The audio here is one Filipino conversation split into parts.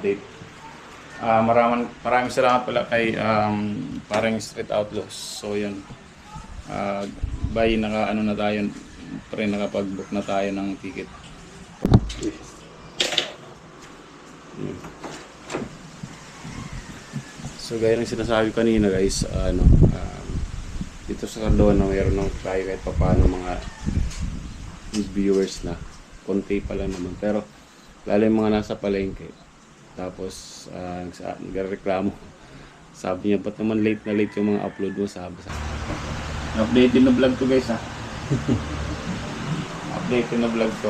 update. Maraming salamat pala kay parang Street Outlaws. So yun. Naka-ano na tayo, nakapag-book na tayo ng ticket. So gaya ng sinasabi kanina guys, dito sa Cardona mayroon ng tayo kahit paano mga viewers na. Konti pa lang naman, pero lalo yung mga nasa palengke. Tapos nagreklamo. Sabi niya, ba't naman late na late yung mga upload mo? Sabi. Update din na vlog to guys ha. Update din na vlog to.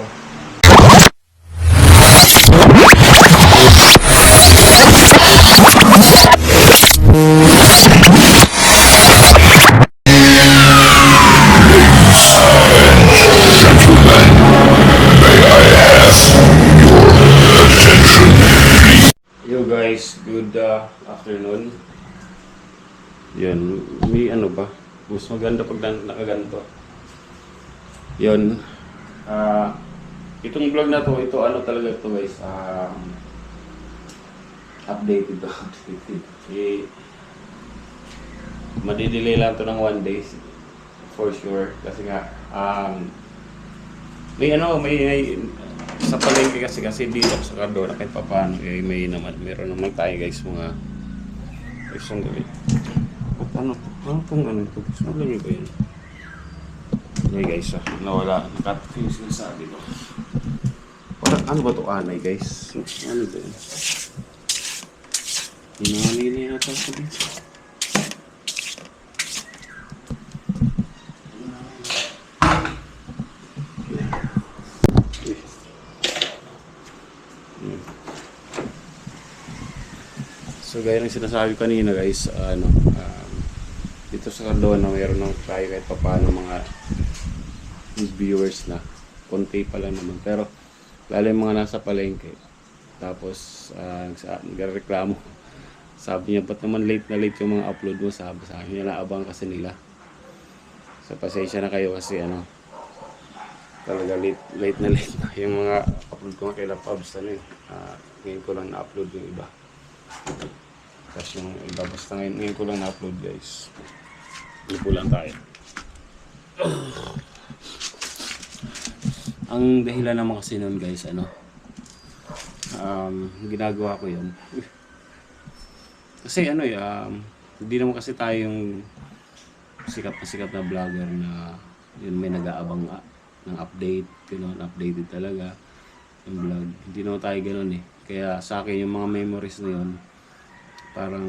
Yo guys, good afternoon. Yun, may ano ba? Mas maganda pag nakaganto. Yun. Itong vlog na to, ito ano talaga to guys. Updated. Madidelay lang to ng 1 day. For sure. Kasi nga, may sa palengke kasi dito sa Cardona kahit paano meron naman tayo guys mga isang gabi. Ano pong ano ito? Saan lang ko yun? Okay guys, nawala. Nakat-fuse yung sabi ko. Ano ba ito anay guys? Ano ba yun? Hinanay na yata ko dito. So gaya ng sinasabi kanina guys, dito sa Cardona mayroon ng tayo kahit paano mga viewers na. Konti pa lang naman, pero lalo yung mga nasa palengke. Tapos nagreklamo. Sabi niya, ba't naman late na late yung mga upload mo? Sabi sa akin, naabang kasi nila. So pasensya na kayo kasi talaga late na yung mga upload ko kay Lapabs. Ngayon ko lang na-upload yung iba. Tapos yung iba, basta ngayon ko lang na-upload guys. Ipo lang tayo. Ang dahilan naman kasi nun guys, ginagawa ko yun. Kasi hindi naman kasi tayo yung sikat na vlogger na yun may nag-aabang ng update, updated talaga yung vlog. Hindi naman tayo ganun eh. Kaya sa akin yung mga memories na yun, parang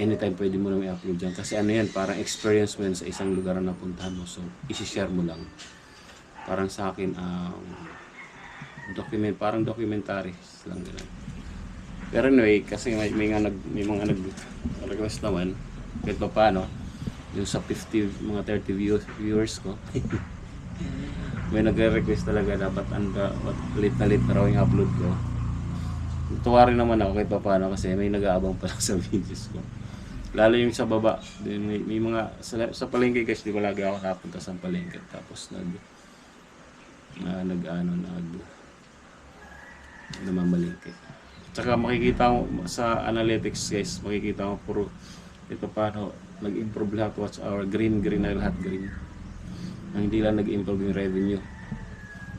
anytime pwede mo lang i-upload dyan. Kasi yan, parang experience mo yan sa isang lugar na napuntahan mo. So, isi-share mo lang. Parang sa akin, parang documentary lang ganun. Pero anyway, kasi may mga nag-request naman, kahit pa paano, yung sa 30 viewers ko, may nagre-request talaga dapat late na raw yung upload ko. Tuwa rin naman ako kahit pa paano kasi may nag-aabang pala sa videos ko. Lalo yung sa baba, may mga sa palengke guys, di ba lagi ako napunta sa palengke tapos namamalengke. Tsaka makikita mo sa analytics guys, makikita mo puro ito paano nag-improve lahat, watch hour, green na lahat green. Ang hindi lang nag-improve yung revenue,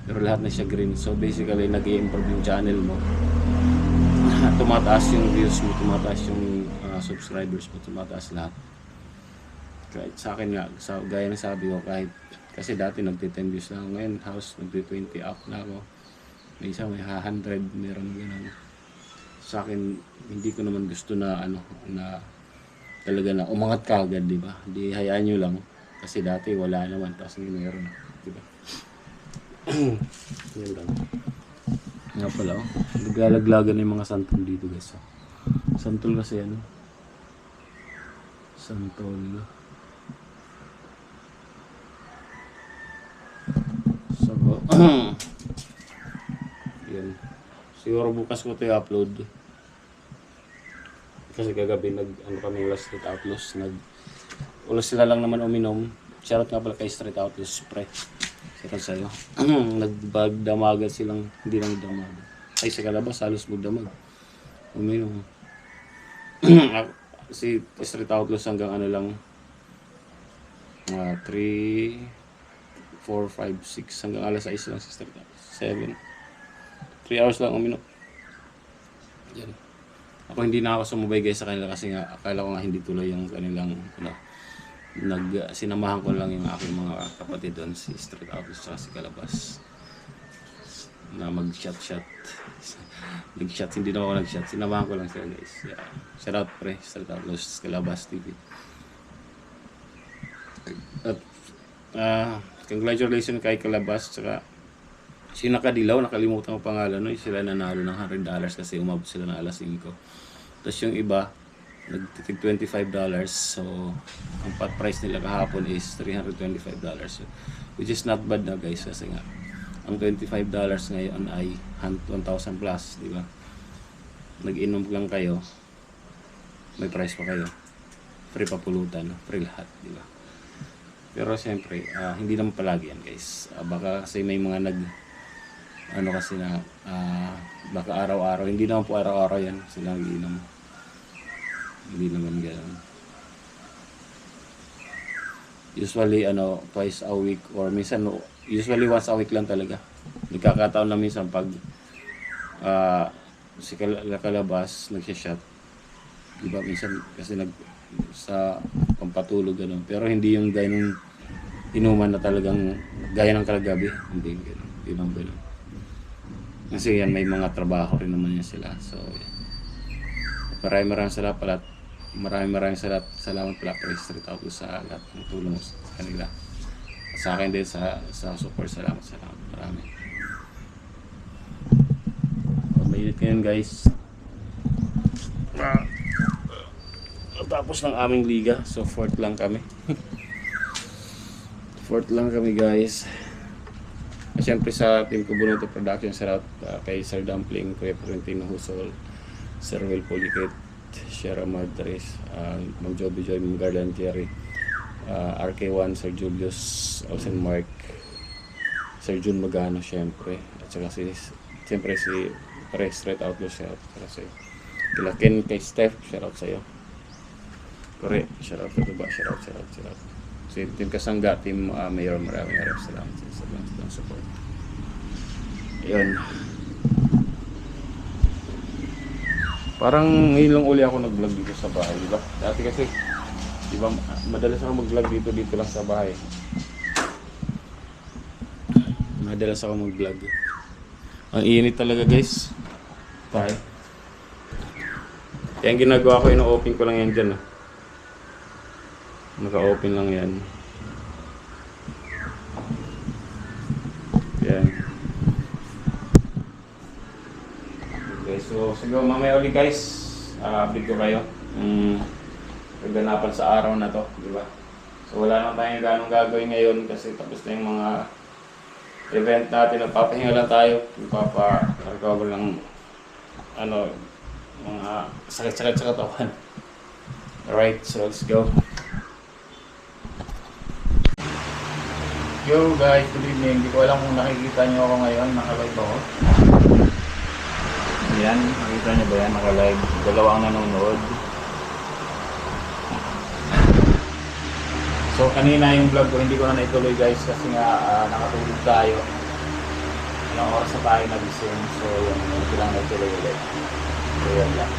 pero lahat na siya green. So basically nag-improve yung channel mo, tumataas yung views mo, tumataas yung subscribers mo, tumataas lahat. Kahit sa akin nga, gaya na sabi ko, kahit kasi dati nagti-10 views lang, ngayon house nagti-20 up na ako, may isa may 100, meron gano'n. Sa akin hindi ko naman gusto na na talaga na umangat ka agad, di ba? Di hayaan nyo lang. Kasi dati wala naman, tapos ngayon meron. Diba? Yan lang. Nga pala, naglalaglagan yung mga santol dito guys. Santol kasi santol. So, yan. Siguro bukas ko ito i-upload. Kasi kagabi kami last Street Outlaws. Ulos sila lang naman uminom. Shoutout nga pala kay Street Outlaws pre. Shoutout sa'yo. Nagbagdamagan silang, hindi lang damagan. Ay, sa kalabas, halos magdamag. Uminom. Si Street Outlaws hanggang ano lang, 3, 4, 5, 6, hanggang alas 6 lang si Street Outlaws. 7. 3 hours lang uminom. Yan. Ako hindi na ako sumubay guys sa kanila kasi nga akala ko nga hindi tuloy yung kanilang sinamahan ko lang yung aking mga kapatid doon, si Street Outlaws at si Kalabas, na mag-shot. Nag-shot, hindi na ako nag-shot. Sinamahan ko lang sila guys. Yeah. Shout out pre, Street Outlaws, Kalabas TV. At congratulations kay Kalabas, tsaka si Nakadilaw, nakalimutan ko pangalan, no? Sila nanalo ng $100 kasi umabot sila ng alas 5. Tapos yung iba nagtitig $25. So ang pot price nila kahapon is $325. So, which is not bad na guys, kasi nga ang $25 ngayon ay 1,000 plus, di ba? Nag-inom lang kayo, may price pa kayo, free papulutan, free lahat, di ba? Pero siyempre hindi naman palagi yan guys. Baka kasi may mga kasi na baka araw-araw, hindi naman po araw-araw yan sila nagiinom. Hindi naman gano'n. Usually twice a week or minsan usually once a week lang talaga. Nagkakataon na minsan pag si Kalabas nagsha-shot. Diba minsan kasi sa pampatulog gano'n. Pero hindi yung ganong inuman na talagang gaya ng kalagabi. Hindi gano'n. Hindi naman gano'n. Kasi yan may mga trabaho rin naman yan sila. So yan. Maraming salamat pala kay Street Outlaws sa lahat ng tulong sa kanila. Sa akin din sa support, salamat marami. Mainit ngayon guys. Tapos ng aming liga, so fourth lang kami. Fourth lang kami guys. Siyempre sa team ko Bunuto Production, shout out kay Sir Dumpling, Kuya Florentino Husol, Sir Will Policet, Shera Madres, Mang Joby Joy, Mang Garland Jerry, RK1, Sir Julius, Olsen Mark, Sir Jun Magano siyempre, at saka siyempre si Street Outlaws, shout out kasi Kilakin, kay Steph, shout out sa'yo. Kore, shout out ka ba? Shout out. Si Team Kasangga, Team Mayor, maraming salamat sa support. Ayun. Parang ngayon lang uli ako nag-vlog dito sa bahay, di ba? Dati kasi, di ba, madalas ako mag-vlog dito lang sa bahay. Madalas ako mag-vlog. Ang init talaga guys. Tayo. Kaya ang ginagawa ko, ino-open ko lang yan dyan. Naka-open lang yan. Yan. Okay, so siguro mamaya ulit guys. Update ko kayo. Kaganapan sa araw na to, di ba? So wala na tayong ganong gagawin ngayon kasi tapos na yung mga event natin. Nagpapahinga lang tayo. Nagpapa-recover lang mga sakit-sakit sa katawan. Alright, so let's go. Yo guys, good evening. Hindi ko alam kung nakikita nyo ako ngayon. Naka-live ako. Ayan, nakikita nyo ba yan? Naka-live. Dalawa ang nanonood. So kanina yung vlog ko hindi ko na naituloy guys kasi nga nakatulog tayo. Ilang oras na tayo nagising. So yun, hindi lang naituloy ulit. So yun lang.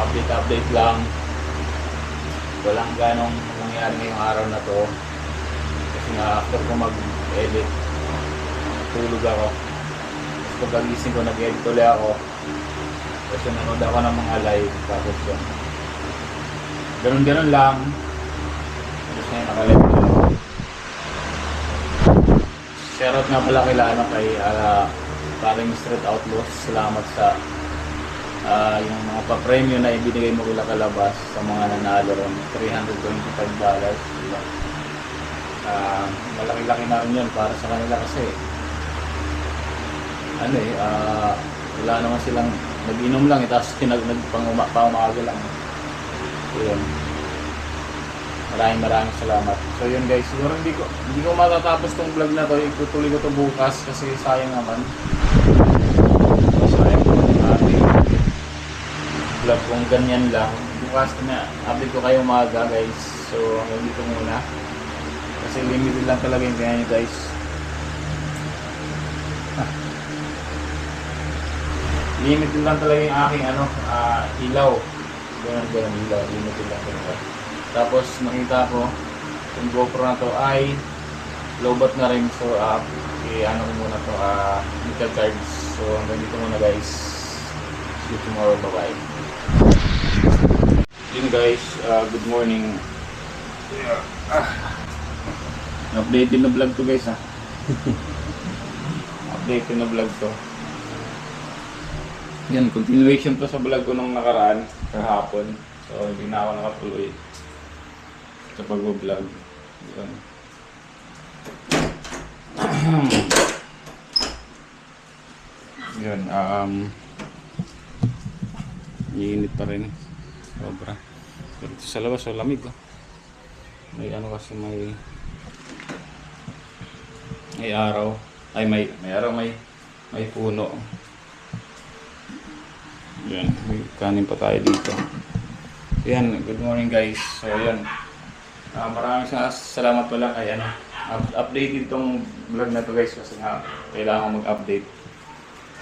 Update lang. Walang ganong nangyari ngayong araw na to. Na after ko mag-edit, tulog ako. Tapos pag-agising ko, nag-edit ulit ako. Tapos nanood ako ng mga live. Tapos yun. Ganun lang. Tapos ngayon, naka-live ko. Shoutout nga pala kay paring Street Outlaws. Salamat sa yung mga pa-premyo na ibinigay mo kila Kalabas sa mga nanalo ron. $325. Diba? Malaki-laki na rin yun para sa kanila kasi wala naman silang nag-inom lang tapos pang-umaga lang. So yun, maraming salamat. So yun guys, siguro hindi ko matatapos tong vlog na to, itutuloy ko to bukas kasi sayang naman. kung ganyan lang. Bukas na update ko kayo umaga guys. So hanggang dito muna. Kasi limited lang talaga yung kaya nyo guys. Limited lang talaga yung aking ilaw. Ganun ilaw. Limited lang talaga. Tapos nakita ko yung GoPro na to ay lowbat na rin. So i-ano ko muna to, nickel cards. So hanggang dito muna guys. See you tomorrow. Bye bye. Yun guys, good morning. Updated na vlog to guys ha. Updated na vlog to. Yan, continuation to sa vlog ko nung nakaraan, kahapon. So hindi na ako nakatuloy sa pag-vlog. Yan. Yan, iinit pa rin. Sobra. Pero ito sa labas, so lamig oh. May ano kasi may araw. Ay may araw, may puno. Yan, may kanin pa tayo dito. Yan, good morning guys. So yan. Maraming salamat pala kay update itong vlog na to guys kasi nga kailangan ko mag-update.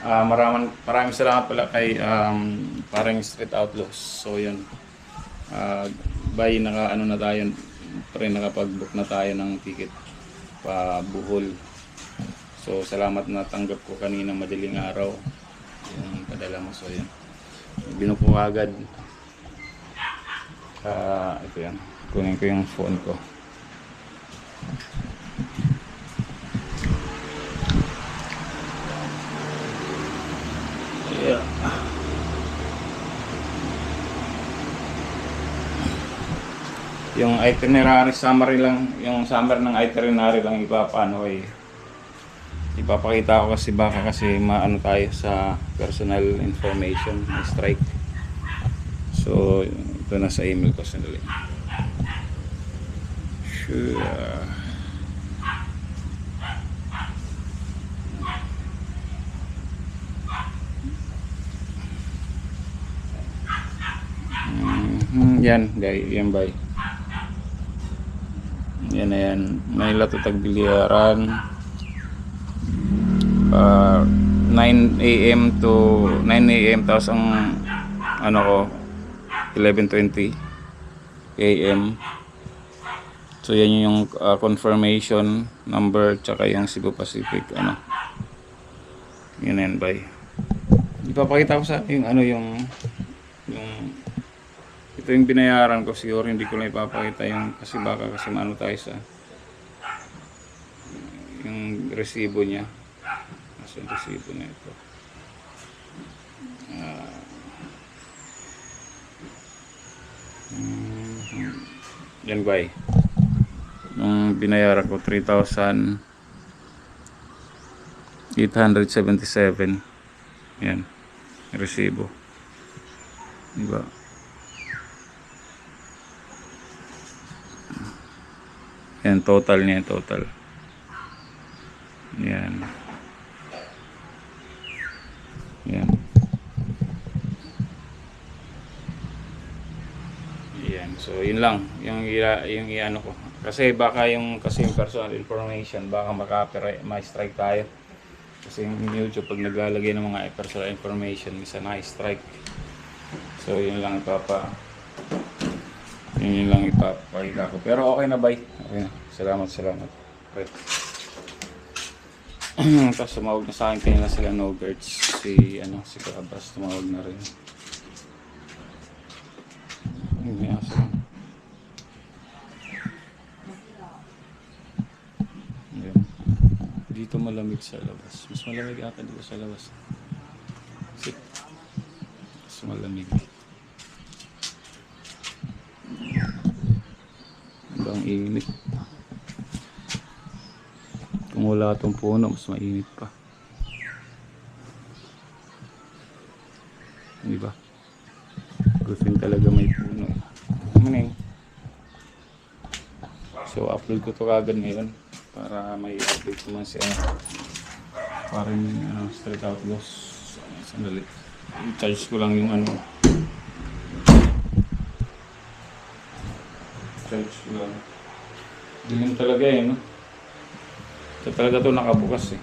Maraming salamat pala kay parang Street Outlaws. So yun. By na tayo, nakapag-book na tayo ng ticket pa Bohol. So salamat na tanggap ko kanina madaling araw yung padala mo. So yun, binuko ko agad. Ito yan, kunin ko yung phone ko. Yeah. Yung itinerary summary lang, yung summary ng itinerary lang ipapakita ko kasi baka kasi maano tayo sa personal information, may strike. So ito na sa email ko sandali. Sure. Yan, yan ba? Yan na yan. Manila to Tagbiliran. 9 AM to 9 AM tapos ang ano ko 11:20 AM. So yan yung confirmation number tsaka yung Cebu Pacific yun ba? Ipapakita ko sa yung ito yung binayaran ko, siguro hindi ko lang ipapakita yung kasi baka kasi maano tayo sa yung resibo niya. Nasa yung resibo na ito. Yan ba? Nung binayaran ko 3,877. Yan. Resibo. Diba? Yan, total niya, total. Yan. Yan. Yan. So, yun lang. Yung iano ko. Kasi baka yung personal information, baka ma-strike tayo. Kasi yung YouTube, pag naglalagay ng mga personal information, minsan na-strike. So, yun lang yun lang ipapakita ko. Pero okay na, bye. Okay na. Salamat. Okay. Tapos tumawag na sa akin kanina sila no birds. Si Kabas tumawag na rin. May aso. Ayan. Dito malamig sa labas. Mas malamig ata dito sa labas. Mas malamig. Ang init. Kung wala itong puno, mas mainit pa. Diba? Gusto talaga may puno. So upload ko to kagad ngayon para may update naman siya. Parang Street Outlaws. Sandali. I-charge ko lang yung stretch lang. Dilim talaga eh, no? Ito talaga to nakabukas eh.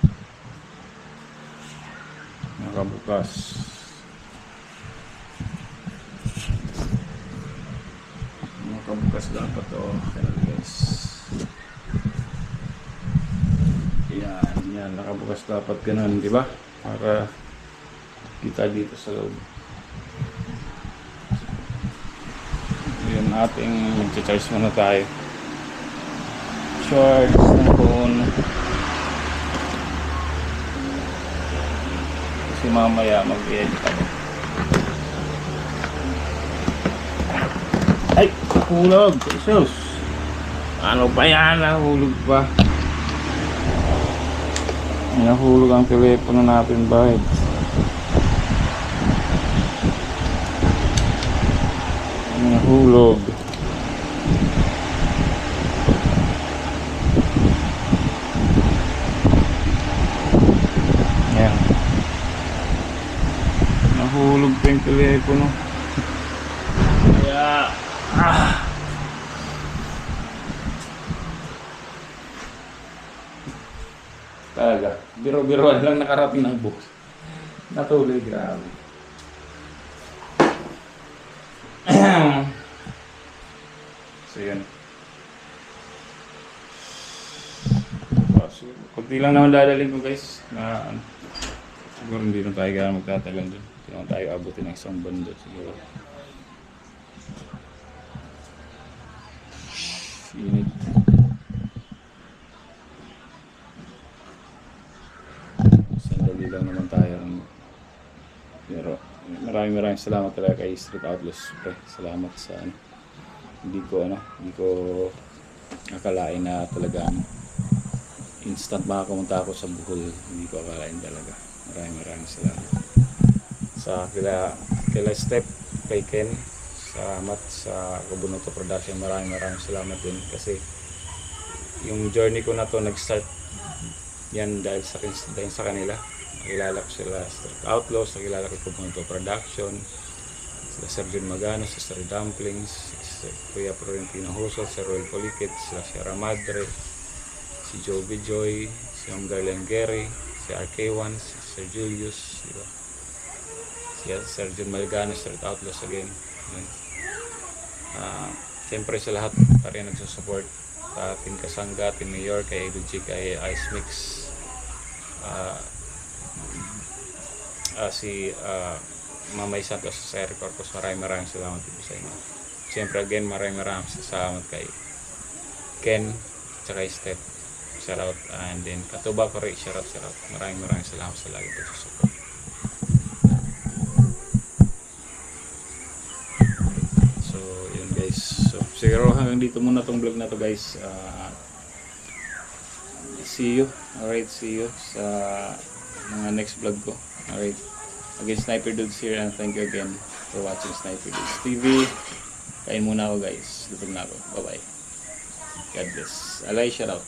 Nakabukas. Nakabukas dapat to. Kaya guys. Yan. Nakabukas dapat ganun, di ba? Para kita dito sa loob. Yun ating mag-charge muna tayo. Charge ng phone. Kasi mamaya mag-edit ako. Ay! Hulog! Jesus! Ano ba yan? Nahulog pa. Nahulog ang telepono natin ba? Nahulog. Yan. Nahulog pa yung telepono. Kaya talaga, biro-biroan lang nakarating ng bus. Natuloy, grabe. So yun. So, kunti lang naman dadalhin ko guys. Na, siguro hindi na tayo gano'n magtatagal dun. Hindi naman tayo abutin ng isang bando siguro. Init. Sandali lang naman tayo. Pero maraming salamat talaga kay Street Outlaws. Salamat sa hindi ko akalain na talagang instant makakumunta ako sa Bohol. Hindi ko akalain talaga. Maraming salamat. Sa kila Step, kay Ken, salamat sa Kabunoto Production. Maraming salamat din kasi yung journey ko na to nag-start yan dahil sa kanila. Nakilala ko sila Street Outlaws, nakilala ko Kabunoto Production, sila Sir Jun Magano, si Sir Dumplings, si Kuya Florentino Husol, si Royal Polikit, sila Sierra Madre, si Joby Joy, si Ma'am Garland Gary, si RK1, si Sir Julius, diba? Si Sir Jun Malgano, Street Outlaws again. Siyempre sa lahat pa rin nagsusupport sa Team Kasangga, Team New York, kay Edu G, kay Ice Mix, si Mamay Santos sa Eric Corpus. Maraming salamat po sa inyo. Siyempre again maraming salamat kay Ken at kay Steph. Shout out, and then Katuba ko rin, shout out. Maraming salamat sa lagi po sa support. So yun guys, so siguro hanggang dito muna tong vlog na to guys. See you, alright, see you sa mga next vlog ko. Alright, again Sniper Dudes here, and thank you again for watching Sniper Dudes TV. Kain muna ako guys, lutog na ako, bye bye, God bless. Alay, shout out.